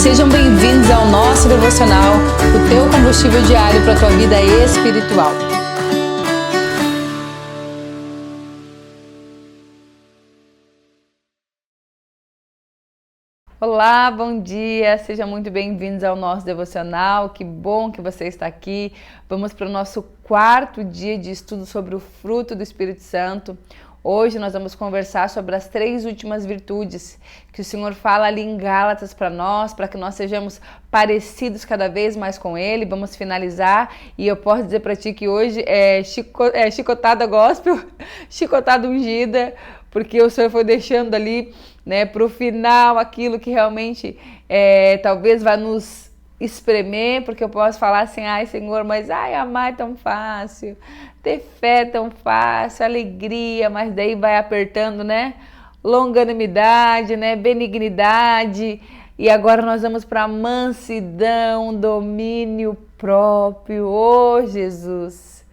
sejam bem-vindos ao nosso devocional, o teu combustível diário para a tua vida espiritual. Olá, bom dia, sejam muito bem-vindos ao nosso devocional, que bom que você está aqui. Vamos para o nosso quarto dia de estudo sobre o fruto do Espírito Santo. Hoje nós vamos conversar sobre as 3 últimas virtudes que o Senhor fala ali em Gálatas para nós, para que nós sejamos parecidos cada vez mais com Ele. Vamos finalizar e eu posso dizer para ti que hoje é chicotada gospel, chicotada ungida, porque o Senhor foi deixando ali, né, para o final aquilo que realmente talvez vá nos espremer, porque eu posso falar assim, ai Senhor, mas amar é tão fácil, ter fé é tão fácil, alegria, mas daí vai apertando, né? Longanimidade, né? Benignidade. E agora nós vamos para mansidão, domínio próprio. Oh, Jesus!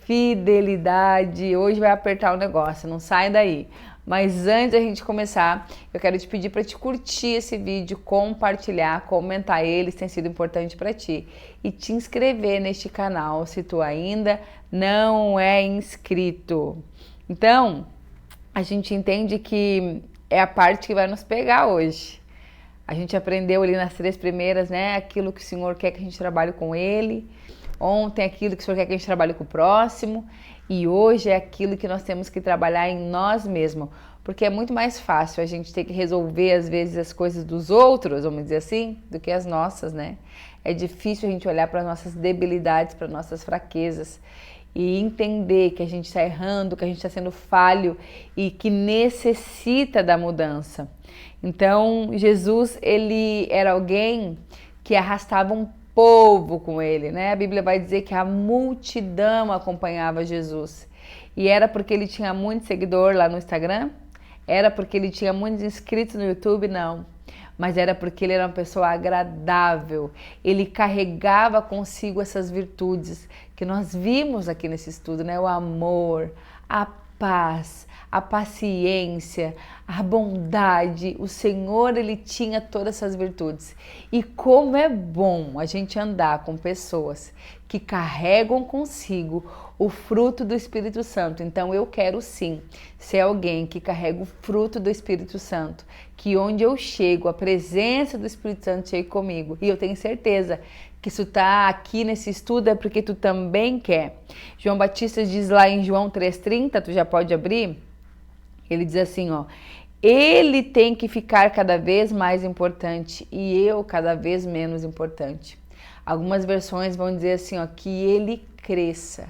Fidelidade. Hoje vai apertar o negócio, não sai daí. Mas antes da gente começar, eu quero te pedir para te curtir esse vídeo, compartilhar, comentar ele, se tem sido importante para ti. E te inscrever neste canal, se tu ainda não é inscrito. Então, a gente entende que é a parte que vai nos pegar hoje. A gente aprendeu ali nas 3 primeiras, né? Aquilo que o Senhor quer que a gente trabalhe com Ele. Ontem, aquilo que o Senhor quer que a gente trabalhe com o próximo. E hoje é aquilo que nós temos que trabalhar em nós mesmos. Porque é muito mais fácil a gente ter que resolver, às vezes, as coisas dos outros, vamos dizer assim, do que as nossas, né? É difícil a gente olhar para as nossas debilidades, para as nossas fraquezas e entender que a gente está errando, que a gente está sendo falho e que necessita da mudança. Então, Jesus, ele era alguém que arrastava um povo com ele, né? A Bíblia vai dizer que a multidão acompanhava Jesus. E era porque ele tinha muito seguidor lá no Instagram? Era porque ele tinha muitos inscritos no YouTube? Não. Mas era porque ele era uma pessoa agradável. Ele carregava consigo essas virtudes que nós vimos aqui nesse estudo, né? O amor, a paz, a paciência, a bondade. O Senhor, ele tinha todas essas virtudes. E como é bom a gente andar com pessoas que carregam consigo o fruto do Espírito Santo. Então eu quero sim ser alguém que carrega o fruto do Espírito Santo, que onde eu chego, a presença do Espírito Santo chega comigo. E eu tenho certeza que se tu tá aqui nesse estudo é porque tu também quer. João Batista diz lá em João 3,30, tu já pode abrir? Ele diz assim, ó, ele tem que ficar cada vez mais importante e eu cada vez menos importante. Algumas versões vão dizer assim, ó, que ele cresça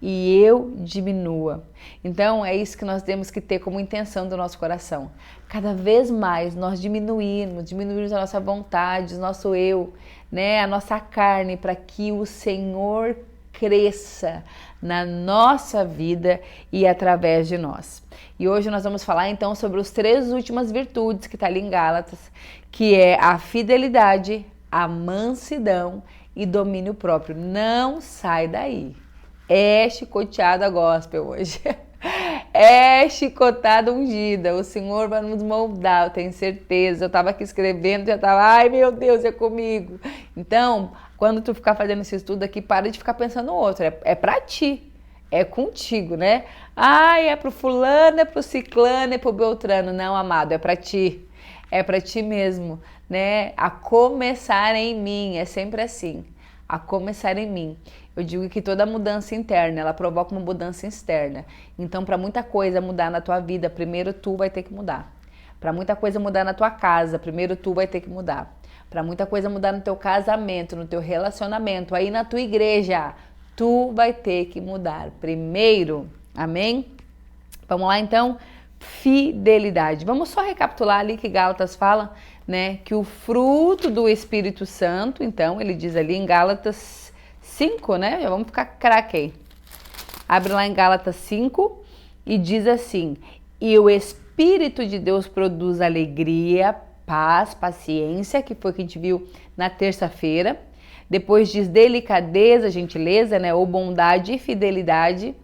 e eu diminua. Então é isso que nós temos que ter como intenção do nosso coração. Cada vez mais nós diminuirmos a nossa vontade, o nosso eu, né, a nossa carne, para que o Senhor cresça na nossa vida e através de nós. E hoje nós vamos falar então sobre os 3 últimas virtudes que está ali em Gálatas, que é a fidelidade, a mansidão e domínio próprio. Não sai daí. É chicoteada gospel hoje. É chicotada ungida. O Senhor vai nos moldar, eu tenho certeza. Eu estava aqui escrevendo, já estava, ai meu Deus, é comigo. Então, quando tu ficar fazendo esse estudo aqui, para de ficar pensando no outro. É para ti. É contigo, né? Ai, é pro fulano, é pro ciclano, é pro beltrano. Não, amado, é para ti. É para ti mesmo, né? A começar em mim, é sempre assim. A começar em mim. Eu digo que toda mudança interna, ela provoca uma mudança externa. Então, para muita coisa mudar na tua vida, primeiro tu vai ter que mudar. Para muita coisa mudar na tua casa, primeiro tu vai ter que mudar. Para muita coisa mudar no teu casamento, no teu relacionamento, aí na tua igreja, tu vai ter que mudar primeiro. Amém? Vamos lá então? Fidelidade. Vamos só recapitular ali que Gálatas fala, né? Que o fruto do Espírito Santo, então, ele diz ali em Gálatas 5, né? Já vamos ficar craque aí. Abre lá em Gálatas 5 e diz assim: e o Espírito de Deus produz alegria, paz, paciência, que foi o que a gente viu na terça-feira. Depois diz delicadeza, gentileza, né? Ou bondade e fidelidade.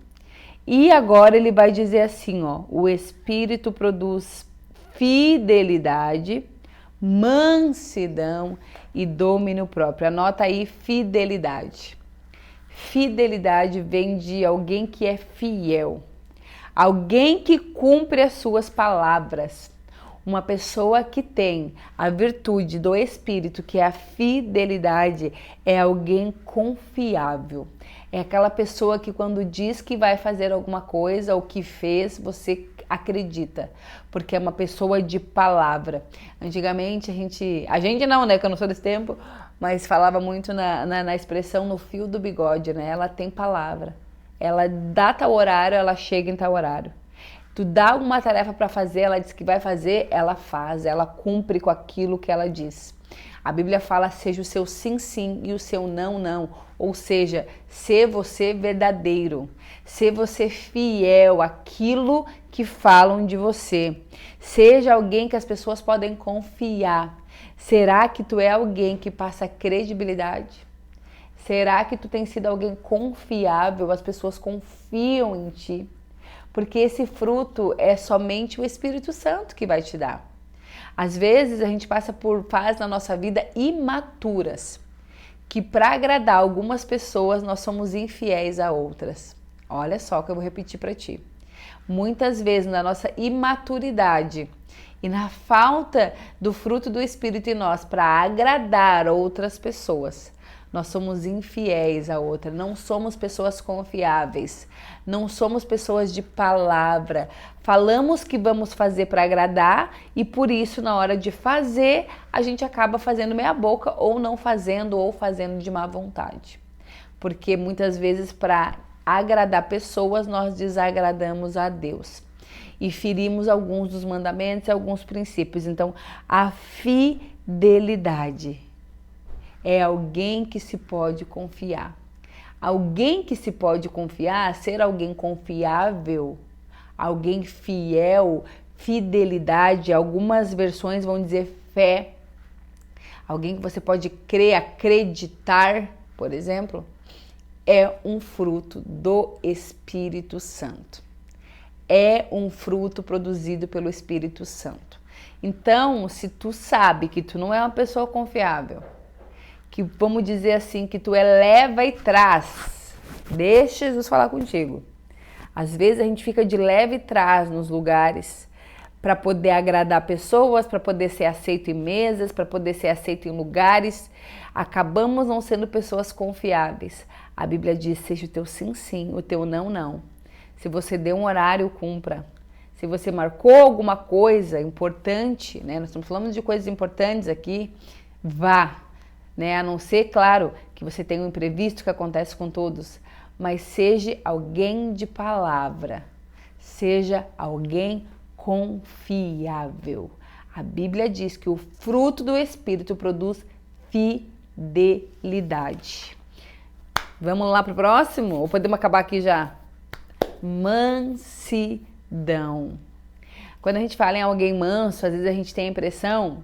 E agora ele vai dizer assim, ó, o Espírito produz fidelidade, mansidão e domínio próprio. Anota aí, fidelidade. Fidelidade vem de alguém que é fiel, alguém que cumpre as suas palavras. Uma pessoa que tem a virtude do Espírito, que é a fidelidade, é alguém confiável. É aquela pessoa que quando diz que vai fazer alguma coisa ou que fez, você acredita, porque é uma pessoa de palavra. Antigamente a gente não, né, que eu não sou desse tempo, mas falava muito na expressão no fio do bigode, né? Ela tem palavra. Ela dá tal horário, ela chega em tal horário. Tu dá uma tarefa para fazer, ela diz que vai fazer, ela faz, ela cumpre com aquilo que ela diz. A Bíblia fala, seja o seu sim, sim e o seu não, não. Ou seja, ser você verdadeiro, ser você fiel àquilo que falam de você. Seja alguém que as pessoas podem confiar. Será que tu é alguém que passa credibilidade? Será que tu tem sido alguém confiável? As pessoas confiam em ti? Porque esse fruto é somente o Espírito Santo que vai te dar. Às vezes a gente passa por fases na nossa vida imaturas, que para agradar algumas pessoas nós somos infiéis a outras. Olha só o que eu vou repetir para ti. Muitas vezes na nossa imaturidade e na falta do fruto do Espírito em nós para agradar outras pessoas, nós somos infiéis a outra, não somos pessoas confiáveis, não somos pessoas de palavra. Falamos que vamos fazer para agradar e por isso na hora de fazer a gente acaba fazendo meia boca ou não fazendo ou fazendo de má vontade. Porque muitas vezes para agradar pessoas nós desagradamos a Deus e ferimos alguns dos mandamentos e alguns princípios. Então a fidelidade é alguém que se pode confiar. Alguém que se pode confiar, ser alguém confiável, alguém fiel, fidelidade, algumas versões vão dizer fé. Alguém que você pode crer, acreditar, por exemplo, é um fruto do Espírito Santo. É um fruto produzido pelo Espírito Santo. Então, se tu sabe que tu não é uma pessoa confiável, que vamos dizer assim, que tu leva e traz, deixa Jesus falar contigo. Às vezes a gente fica de leve e traz nos lugares para poder agradar pessoas, para poder ser aceito em mesas, para poder ser aceito em lugares. Acabamos não sendo pessoas confiáveis. A Bíblia diz, seja o teu sim, sim, o teu não, não. Se você deu um horário, cumpra. Se você marcou alguma coisa importante, né? Nós estamos falando de coisas importantes aqui, vá. Né? A não ser, claro, que você tenha um imprevisto que acontece com todos, mas seja alguém de palavra, seja alguém confiável. A Bíblia diz que o fruto do Espírito produz fidelidade. Vamos lá para o próximo? Ou podemos acabar aqui já? Mansidão. Quando a gente fala em alguém manso, às vezes a gente tem a impressão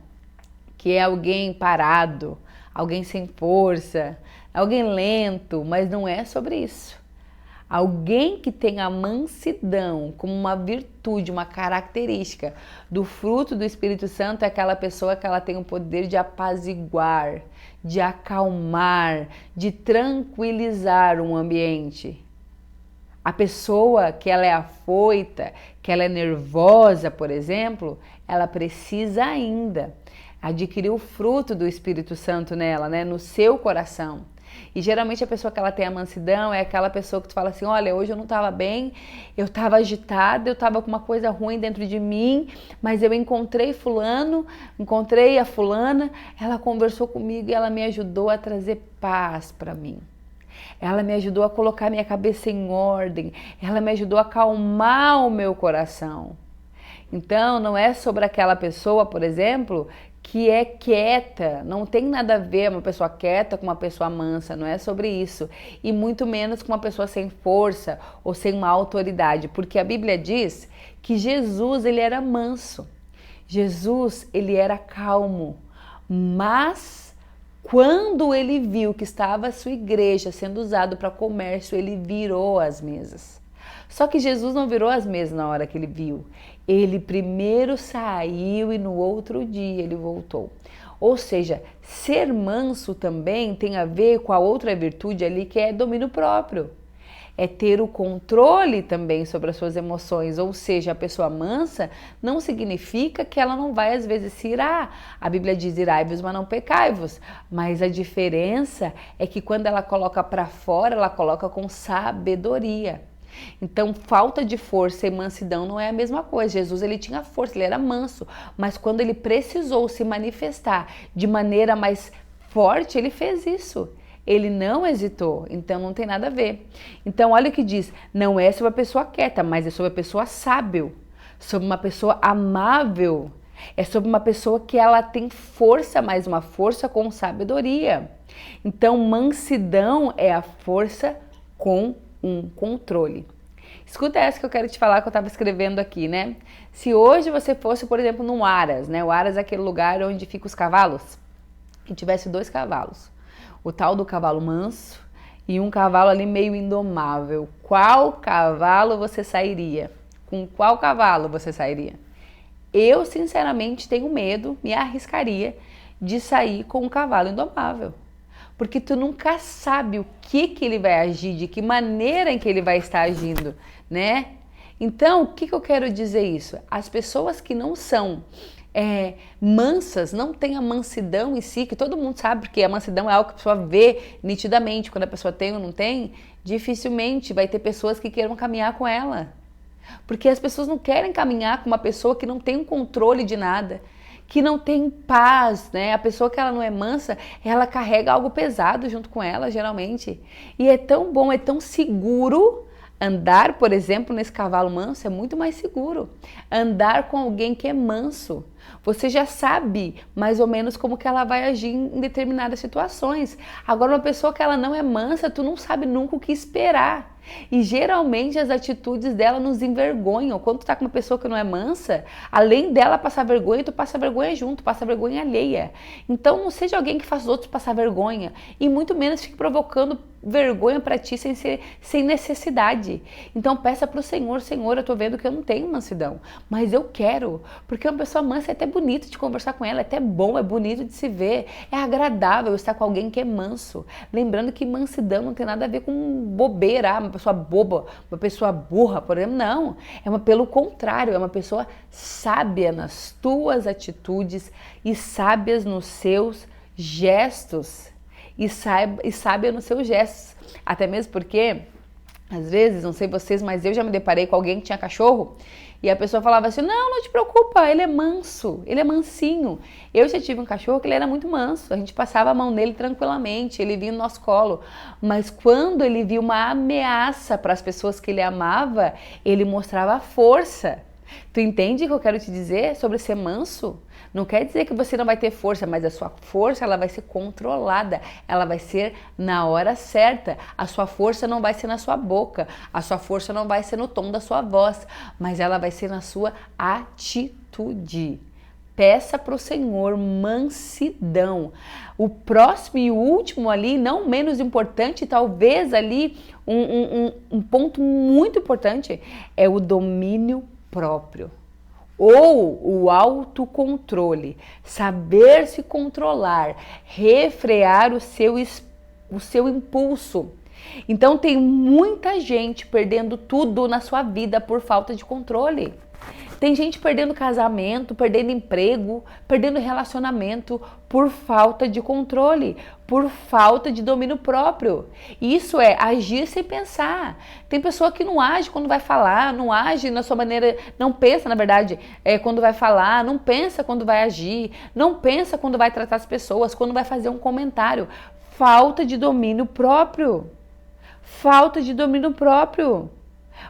que é alguém parado, alguém sem força, alguém lento, mas não é sobre isso. Alguém que tem a mansidão como uma virtude, uma característica do fruto do Espírito Santo é aquela pessoa que ela tem o poder de apaziguar, de acalmar, de tranquilizar um ambiente. A pessoa que ela é afoita, que ela é nervosa, por exemplo, ela precisa ainda adquirir o fruto do Espírito Santo nela, né, no seu coração. E geralmente a pessoa que ela tem a mansidão é aquela pessoa que tu fala assim, olha, hoje eu não estava bem, eu estava agitada, eu estava com uma coisa ruim dentro de mim, mas eu encontrei fulano, encontrei a fulana, ela conversou comigo e ela me ajudou a trazer paz para mim. Ela me ajudou a colocar minha cabeça em ordem, ela me ajudou a acalmar o meu coração. Então, não é sobre aquela pessoa, por exemplo, que é quieta, não tem nada a ver uma pessoa quieta com uma pessoa mansa, não é sobre isso. E muito menos com uma pessoa sem força ou sem uma autoridade, porque a Bíblia diz que Jesus, ele era manso. Jesus, ele era calmo, mas quando ele viu que estava a sua igreja sendo usado para comércio, ele virou as mesas. Só que Jesus não virou as mesas na hora que ele viu. Ele primeiro saiu e no outro dia ele voltou. Ou seja, ser manso também tem a ver com a outra virtude ali, que é domínio próprio. É ter o controle também sobre as suas emoções, ou seja, a pessoa mansa não significa que ela não vai às vezes se irar. A Bíblia diz irai-vos, mas não pecai-vos. Mas a diferença é que quando ela coloca para fora, ela coloca com sabedoria. Então, falta de força e mansidão não é a mesma coisa. Jesus, ele tinha força, ele era manso, mas quando ele precisou se manifestar de maneira mais forte, ele fez isso. Ele não hesitou, então não tem nada a ver. Então, olha o que diz, não é sobre a pessoa quieta, mas é sobre a pessoa sábio, sobre uma pessoa amável, é sobre uma pessoa que ela tem força, mas uma força com sabedoria. Então, mansidão é a força com um controle. Escuta essa que eu quero te falar, que eu estava escrevendo aqui, né? Se hoje você fosse, por exemplo, num Aras, né? O Aras é aquele lugar onde ficam os cavalos, e tivesse 2 cavalos. O tal do cavalo manso e um cavalo ali meio indomável. Qual cavalo você sairia? Com qual cavalo você sairia? Eu, sinceramente, tenho medo, me arriscaria de sair com um cavalo indomável. Porque tu nunca sabe o que ele vai agir, de que maneira em que ele vai estar agindo, né? Então, o que eu quero dizer isso? As pessoas que não são mansas, não tem a mansidão em si, que todo mundo sabe, porque a mansidão é algo que a pessoa vê nitidamente, quando a pessoa tem ou não tem, dificilmente vai ter pessoas que queiram caminhar com ela, porque as pessoas não querem caminhar com uma pessoa que não tem um controle de nada, que não tem paz, né? A pessoa que ela não é mansa, ela carrega algo pesado junto com ela, geralmente, e é tão bom, é tão seguro. Andar, por exemplo, nesse cavalo manso é muito mais seguro. Andar com alguém que é manso, você já sabe mais ou menos como que ela vai agir em determinadas situações. Agora, uma pessoa que ela não é mansa, tu não sabe nunca o que esperar. E geralmente as atitudes dela nos envergonham. Quando tu tá com uma pessoa que não é mansa, além dela passar vergonha, tu passa vergonha junto, passa vergonha alheia. Então não seja alguém que faz os outros passar vergonha, e muito menos fique provocando vergonha para ti sem necessidade. Então peça pro Senhor, Senhor, eu tô vendo que eu não tenho mansidão, mas eu quero, porque uma pessoa mansa é até bonito de conversar com ela, é até bom, é bonito de se ver, é agradável estar com alguém que é manso. Lembrando que mansidão não tem nada a ver com bobeira, uma pessoa boba, uma pessoa burra, por exemplo, não. Pelo contrário, é uma pessoa sábia nas tuas atitudes e sábias nos seus gestos. E sábia nos seus gestos. Até mesmo porque, às vezes, não sei vocês, mas eu já me deparei com alguém que tinha cachorro e a pessoa falava assim, não te preocupa, ele é manso, ele é mansinho. Eu já tive um cachorro que ele era muito manso, a gente passava a mão nele tranquilamente, ele vinha no nosso colo. Mas quando ele via uma ameaça para as pessoas que ele amava, ele mostrava força. Tu entende o que eu quero te dizer sobre ser manso? Não quer dizer que você não vai ter força, mas a sua força ela vai ser controlada, ela vai ser na hora certa. A sua força não vai ser na sua boca, a sua força não vai ser no tom da sua voz, mas ela vai ser na sua atitude. Peça para o Senhor mansidão. O próximo e o último ali, não menos importante, talvez ali um ponto muito importante, é o domínio próprio. Ou o autocontrole, saber se controlar, refrear o seu impulso. Então tem muita gente perdendo tudo na sua vida por falta de controle. Tem gente perdendo casamento, perdendo emprego, perdendo relacionamento por falta de controle, por falta de domínio próprio. Isso é agir sem pensar. Tem pessoa que não age quando vai falar, não age na sua maneira, não pensa, na verdade, quando vai falar, não pensa quando vai agir, não pensa quando vai tratar as pessoas, quando vai fazer um comentário. Falta de domínio próprio. Falta de domínio próprio.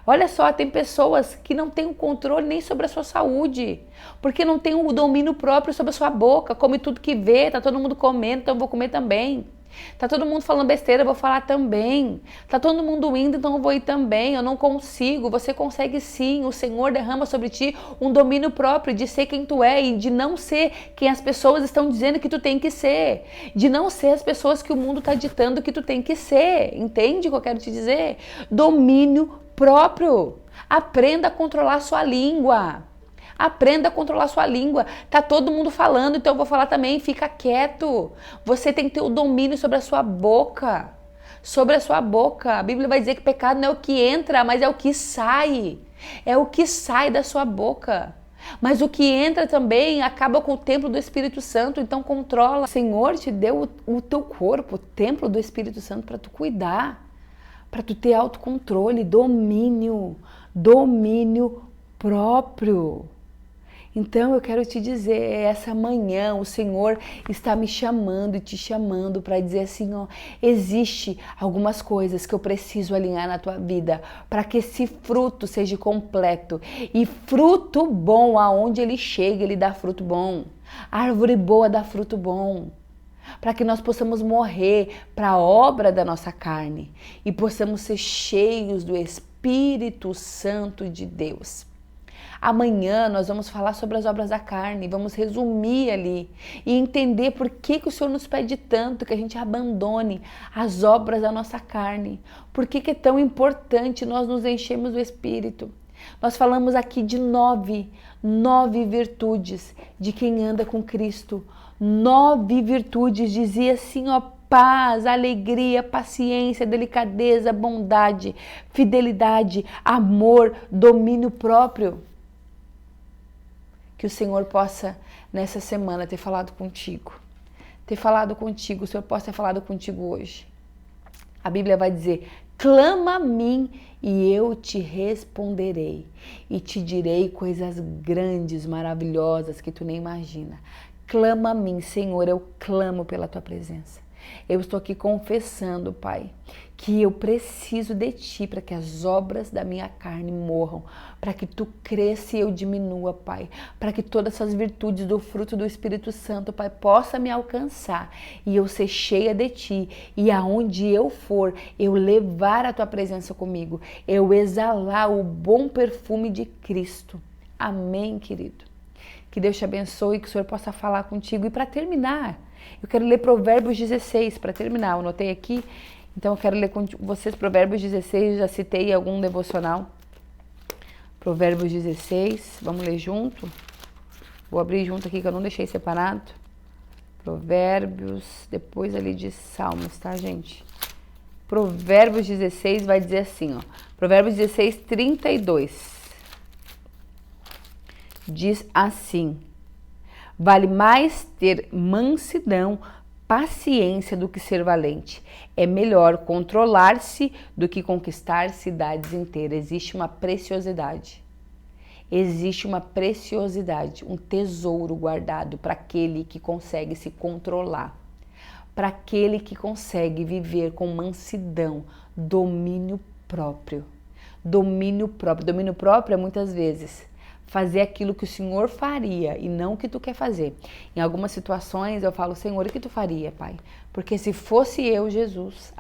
Olha só, tem pessoas que não têm o controle nem sobre a sua saúde, porque não tem o domínio próprio sobre a sua boca, come tudo que vê, tá todo mundo comendo, então eu vou comer também. Tá todo mundo falando besteira, eu vou falar também. Tá todo mundo indo, então eu vou ir também. Eu não consigo, você consegue sim. O Senhor derrama sobre ti um domínio próprio de ser quem tu é e de não ser quem as pessoas estão dizendo que tu tem que ser. De não ser as pessoas que o mundo está ditando que tu tem que ser. Entende o que eu quero te dizer? Domínio próprio. Aprenda a controlar a sua língua. Aprenda a controlar sua língua. Tá todo mundo falando, então eu vou falar também. Fica quieto. Você tem que ter o domínio sobre a sua boca. Sobre a sua boca. A Bíblia vai dizer que pecado não é o que entra, mas é o que sai. É o que sai da sua boca. Mas o que entra também acaba com o templo do Espírito Santo, então controla. O Senhor te deu o teu corpo, o templo do Espírito Santo, para tu cuidar, para tu ter autocontrole, domínio próprio. Então eu quero te dizer, essa manhã o Senhor está me chamando e te chamando para dizer assim, ó, existe algumas coisas que eu preciso alinhar na tua vida para que esse fruto seja completo. E fruto bom, aonde ele chega, ele dá fruto bom. Árvore boa dá fruto bom. Para que nós possamos morrer para a obra da nossa carne e possamos ser cheios do Espírito Santo de Deus. Amanhã nós vamos falar sobre as obras da carne, vamos resumir ali e entender por que o Senhor nos pede tanto que a gente abandone as obras da nossa carne. Por que é tão importante nós nos enchermos do Espírito. Nós falamos aqui de nove virtudes de quem anda com Cristo. 9 virtudes, dizia assim, ó, paz, alegria, paciência, delicadeza, bondade, fidelidade, amor, domínio próprio. Que o Senhor possa, nessa semana, ter falado contigo. O Senhor possa ter falado contigo hoje. A Bíblia vai dizer, clama a mim e eu te responderei. E te direi coisas grandes, maravilhosas que tu nem imagina. Clama a mim, Senhor, eu clamo pela tua presença. Eu estou aqui confessando, Pai, que eu preciso de Ti para que as obras da minha carne morram, para que Tu cresça e eu diminua, Pai, para que todas essas virtudes do fruto do Espírito Santo, Pai, possa me alcançar e eu ser cheia de Ti e aonde eu for, eu levar a Tua presença comigo, eu exalar o bom perfume de Cristo. Amém, querido? Que Deus te abençoe e que o Senhor possa falar contigo. E para terminar, eu quero ler Provérbios 16, para terminar, eu anotei aqui, então eu quero ler com vocês Provérbios 16, já citei em algum devocional. Provérbios 16, vamos ler junto? Vou abrir junto aqui que eu não deixei separado. Provérbios, depois ali de Salmos, tá, gente? Provérbios 16 vai dizer assim, ó, Provérbios 16, 32. Diz assim, vale mais ter mansidão, paciência do que ser valente. É melhor controlar-se do que conquistar cidades inteiras. Existe uma preciosidade, um tesouro guardado para aquele que consegue se controlar, para aquele que consegue viver com mansidão, domínio próprio. Domínio próprio é muitas vezes fazer aquilo que o Senhor faria e não o que tu quer fazer. Em algumas situações eu falo, Senhor, o que tu faria, Pai? Porque se fosse eu, Jesus,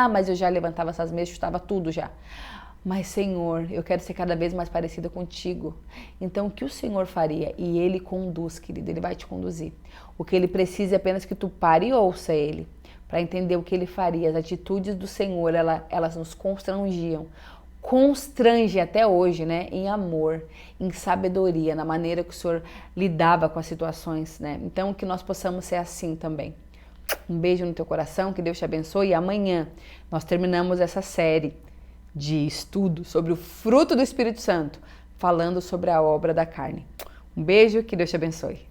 mas eu já levantava essas mesas, chutava tudo já. Mas, Senhor, eu quero ser cada vez mais parecida contigo. Então, o que o Senhor faria? E Ele conduz, querido, Ele vai te conduzir. O que Ele precisa é apenas que tu pare e ouça Ele, para entender o que Ele faria. As atitudes do Senhor, elas nos constrange até hoje, né, em amor, em sabedoria, na maneira que o Senhor lidava com as situações, né? Então, que nós possamos ser assim também. Um beijo no teu coração, que Deus te abençoe. E amanhã nós terminamos essa série de estudo sobre o fruto do Espírito Santo, falando sobre a obra da carne. Um beijo, que Deus te abençoe.